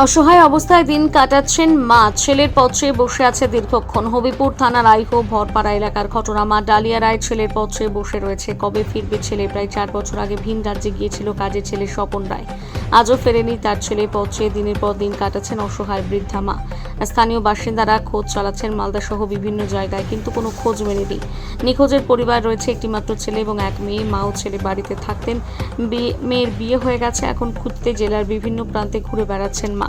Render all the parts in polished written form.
অসহায় অবস্থায় দিন কাটাচ্ছেন মা। ছেলের পথে বসে আছে দীর্ঘক্ষণ। হবিপুর থানার আইহো ভরপাড়া এলাকার ঘটনা। মা ডালিয়া রায় ছেলের পথে বসে রয়েছে। কবে ফিরবে ছেলে? প্রায় 4 বছর আগে ভিন রাজ্যে গিয়েছিল কাজে ছেলে স্বপন রায়। আজও ফেরেনি তার ছেলে। পথে দিনের পর দিন কাটাচ্ছেন অসহায় বৃদ্ধা মা। স্থানীয় বাসিন্দারা খোঁজ চালাচ্ছেন মালদা সহ বিভিন্ন জায়গায়, কিন্তু কোনো খোঁজ মেলেনি। নিখোঁজের পরিবার রয়েছে একটিমাত্র ছেলে এবং এক মেয়ে। মা ও ছেলে বাড়িতে থাকতেন। মেয়ের বিয়ে হয়ে গেছে। এখন খুঁজতে জেলার বিভিন্ন প্রান্তে ঘুরে বেড়াচ্ছেন মা।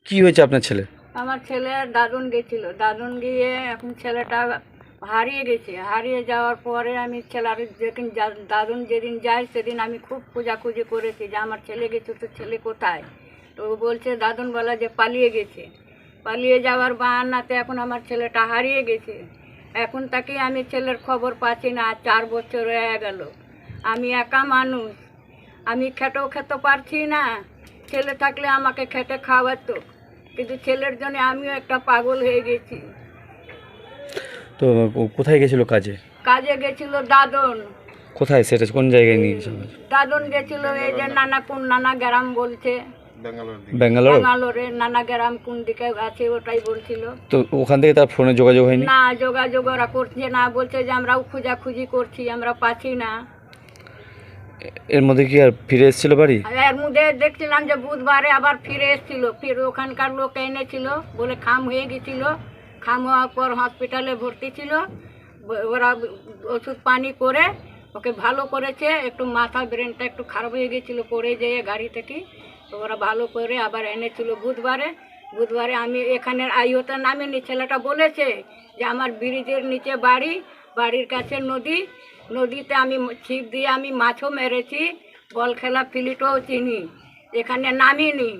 কি হয়েছে আপনার ছেলে? আমার ছেলে দাদুন গেছিল, দাদুন গিয়ে এখন ছেলেটা হারিয়ে গেছে। হারিয়ে যাওয়ার পরে আমি ছেলের যেদিন দাদুন যেদিন যায় সেদিন আমি খুব খোঁজাখুঁজি করেছি যে আমার ছেলে গেছে, তো ছেলে কোথায়? তো ও বলছে দাদুন বলা যে পালিয়ে গেছে। পালিয়ে যাওয়ার বাহানাতে এখন আমার ছেলেটা হারিয়ে গেছে। এখন তাকে আমি ছেলের খবর পাচ্ছি না। 4 বছর হয়ে গেল। আমি একা মানুষ, আমি খেতেও খেতে পারছি না। ছেলে থাকলে আমাকে খেতে খাওয়াতো, কিন্তু ছেলের জন্য আমিও একটা পাগল হয়ে গেছি। তো ও কোথায় গেছিল কাজে? কাজে গেছিল দাদন। কোথায় সেটা, কোন জায়গায় নিয়ে গেছিল? দাদন গেছিল এই যে নানা গ্রাম বলছে, ব্যাঙ্গালোর। ব্যাঙ্গালোরে নানা গ্রাম কোন দিকে আছে ওটাই বলছিল। তো ওখান থেকে তার ফোনে যোগাযোগ হয়নি? না, যোগাযোগ ওরা করছে না, বলছে যে আমরাও খোঁজাখুঁজি করছি, আমরা পাচ্ছি না। এর মধ্যে কি আর ফিরে এসেছিল বাড়ি? আর এর মধ্যে দেখছিলাম যে বুধবারে আবার ফিরে এসেছিল। ফির ওখানকার লোক এনেছিল, বলে খাম হয়ে গেছিল। খাম হওয়ার পর হসপিটালে ভর্তি ছিল। ওরা ওষুধ পানি করে ওকে ভালো করেছে। একটু মাথা ব্রেনটা একটু খারাপ হয়ে গেছিলো পড়ে যেয়ে গাড়ি থেকে। তো ওরা ভালো করে আবার এনেছিল বুধবারে। বুধবারে আমি এখানের আইওতে নামিনি। ছেলেটা বলেছে যে আমার ব্রিজের নিচে বাড়ি, বাড়ির কাছে নদী, নদীতে আমি ছিপ দিয়ে আমি মাছও মেরেছি, বল খেলা ফিলিটও চিনি। এখানে নামিনি।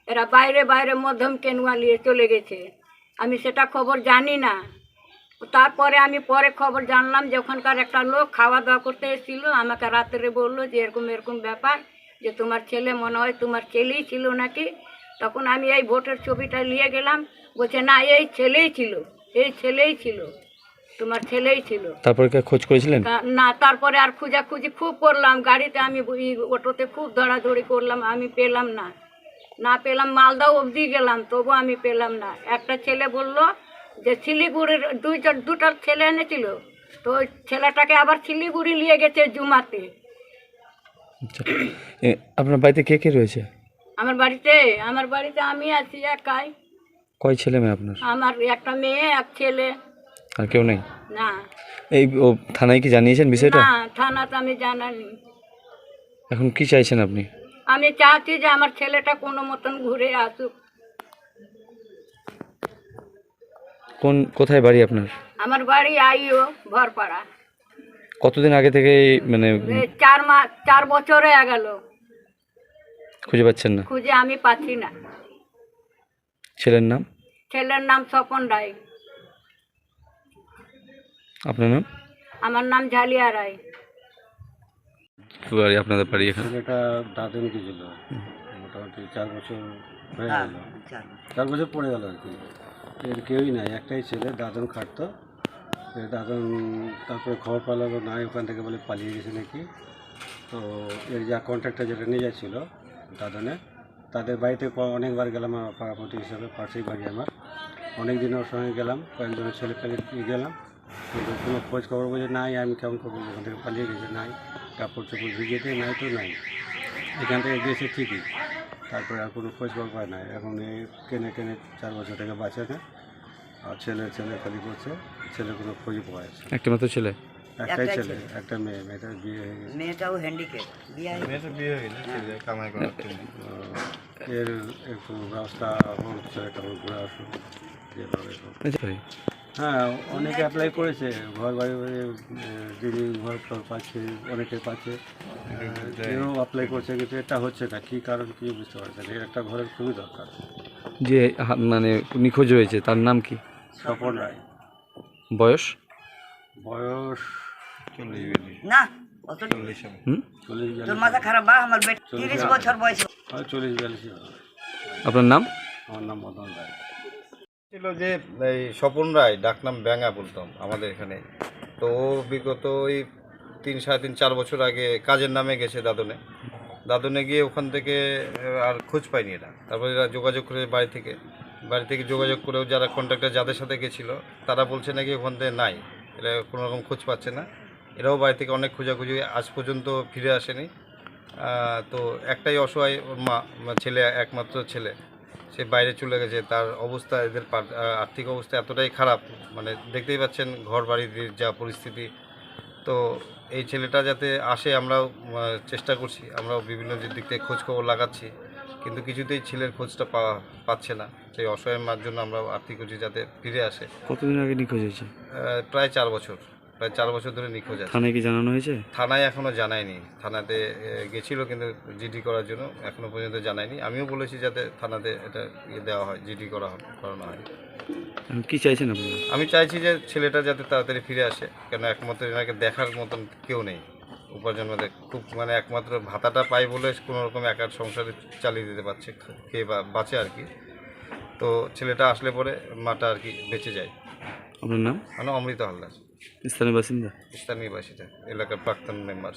এরা বাইরে বাইরে মধ্যম কেনুয়া নিয়ে চলে গেছে। আমি সেটা খবর জানি না। তারপরে আমি পরে খবর জানলাম যে ওখানকার একটা লোক খাওয়া দাওয়া করতে এসেছিলো, আমাকে রাত্রে বললো যে এরকম এরকম ব্যাপার, যে তোমার ছেলে মনে হয় তোমার ছেলেই ছিল নাকি। তখন আমি এই ভোটের ছবিটা নিয়ে গেলাম। বলছে না, এই ছেলেই ছিল, এই ছেলেই ছিল, তোমার ছেলেই ছিল। তারপরে কি খোঁজ করেছিলেন? না, তারপরে আর খোঁজাখুঁজি খুব করলাম। গাড়িতে আমি অটোতে খুব দৌড়াদৌড়ি করলাম, আমি পেলাম না। না পেলাম, মালদাও অবধি গেলাম, তবু আমি পেলাম না। একটা ছেলে বলল যে শিলিগুড়ির দুটা ছেলে এনেছিল, তো ওই ছেলেটাকে আবার শিলিগুড়ি নিয়ে গেছে জুমাতে। আচ্ছা, আপনার বাড়িতে কে কে রয়েছে? আমার বাড়িতে আমি আছি একাই। কয় ছেলে মেয়ে আপনার? আমার একটা মেয়ে, এক ছেলে। আর কেউ নেই? না। এই ও থানায় কি জানিয়েছেন বিষয়টা? না, থানাতে আমি জানানি। এখন কি চাইছেন আপনি? আমি চাচ্ছি যে আমার ছেলেটা কোনো মতন ঘুরে আসুক। কোথায় বাড়ি আপনার? আমার বাড়ি আইও ভরপাড়া। কতদিন আগে থেকে মানে 4 বছর হয়ে গেল। খুঁজে পাচ্ছেন না? খুঁজে আমি পাচ্ছি না। ছেলের নাম? ছেলের নাম স্বপন রায়। আপনার নাম? আমার নাম ঝালিয়া রায়। কি বাড়ি আপনাদের বাড়ি এখানে? ছেলেটা দাদন গেছিল, মোটামুটি 4 বছর হয়ে গেল। 4 বছর পড়ে গেল আর কি। এর কেউই নাই, একটাই ছেলে, দাদন খাটতো। দাদন তারপরে খবর পেলো নাই, ওখান থেকে বলে পালিয়ে গেছে নাকি। তো এর যা কন্ট্রাক্টর যেটা নিয়ে যাচ্ছিলো দাদনে, তাদের বাড়িতে অনেকবার গেলাম আমার পাড়াপতি হিসাবে, পাশেই বাড়ি আমার। অনেক দিন ওর সঙ্গে গেলাম, কয়েকজনের ছেলে পেলে গেলাম, কিন্তু কোনো খোঁজ খবর বলছে নাই। আমি কেমন খবর, ওখান থেকে পালিয়ে গেছে নাই, কাপড় চোপড় ভিজেতে নাই, তো নাই। এখান থেকে গেছে ঠিকই, তারপরে আর কোনো খোঁজ খবর পায় না। এখন এই কেনে 4 বছর থেকে বাঁচে না। আর ছেলে খালি করছে, ছেলে কোনো খোঁজই পাওয়া যাচ্ছে। একটা মাত্র ছেলে? একটাই ছেলে, একটা মেয়ে। মেয়েটার বিয়ে হয়ে গেছে। মেয়েটাও হ্যান্ডিক্যাপ, বিয়ে হয়ে গেছে, কামাই করার জন্য। এর একটু ব্যবস্থা হোক, ছেলেটা ঘুরে আসুক যেভাবে হোক। হ্যাঁ, অনেকে অ্যাপ্লাই করেছে, ঘর বাড়ি যিনি ঘর পাচ্ছে, অনেকে পাচ্ছে, এও অ্যাপ্লাই করছে, কিন্তু এটা হচ্ছে না। কী কারণ কী বুঝতে পারছে না। এর একটা ঘরের খুবই দরকার। যে মানে নিখোঁজ হয়েছে তার নাম কি? স্বপন রায়। বয়স? বয়স না, অত 40-42। তোর মাথা খারাপ বা আমার বেটা 30 বছর বয়স। 40-42 হবে। আপনার নাম? আমার নাম মদন রায়। ছিল যে এই স্বপন রায়, ডাকনাম ব্যাঙা বলতাম আমাদের এখানে। তো ও বিগত ওই 3, 4.5 বছর আগে কাজের নামে গেছে দাদনে। দাদনে গিয়ে ওখান থেকে আর খোঁজ পায়নি এরা। তারপরে এরা যোগাযোগ করে বাড়ি থেকে যোগাযোগ করেও যারা কন্ট্রাক্টর যাদের সাথে গেছিলো তারা বলছে নাকি ওখান থেকে নাই, এরা কোনো রকম খোঁজ পাচ্ছে না। এরাও বাড়ি থেকে অনেক খোঁজাখুঁজি, আজ পর্যন্ত ফিরে আসেনি। তো একটাই অসহায় ওর মা, ছেলে, একমাত্র ছেলে, সে বাইরে চলে গেছে। তার অবস্থা, এদের আর্থিক অবস্থা এতটাই খারাপ, মানে দেখতেই পাচ্ছেন ঘর বাড়ির যা পরিস্থিতি। তো এই ছেলেটা যাতে আসে আমরাও চেষ্টা করছি, আমরাও বিভিন্ন দিক থেকে খোঁজখবর লাগাচ্ছি, কিন্তু কিছুতেই ছেলের খোঁজটা পাচ্ছে না। সেই অসহায় মার জন্য আমরা আর্থিক করছি যাতে ফিরে আসে। কতদিন আগে নিখোঁজ হয়েছে? প্রায় 4 বছর, প্রায় 4 বছর ধরে নিখোঁজ আছে। থানায় কি জানানো হয়েছে? থানায় এখনও জানায়নি। থানাতে গেছিল কিন্তু জিডি করার জন্য, এখনও পর্যন্ত জানায়নি। আমিও বলেছি যাতে থানাতে এটা দেওয়া হয়, জিডি করানো হয়। কি চাইছেন আপনারা? আমি চাইছি যে ছেলেটা যাতে তাড়াতাড়ি ফিরে আসে, কেন একমাত্র এনাকে দেখার মতন কেউ নেই। উপার্জন মধ্যে খুব মানে একমাত্র ভাতাটা পাই বলে কোনো রকম একার সংসারে চালিয়ে দিতে পারছে, খেয়ে বাঁচে আর কি। তো ছেলেটা আসলে পরে মাটা আর কি বেঁচে যায়। আপনার নাম? মানে অমৃত হালদার, স্থানীয় বাসিন্দা? স্থানীয় বাসিন্দা, এলাকার প্রাক্তন মেম্বার।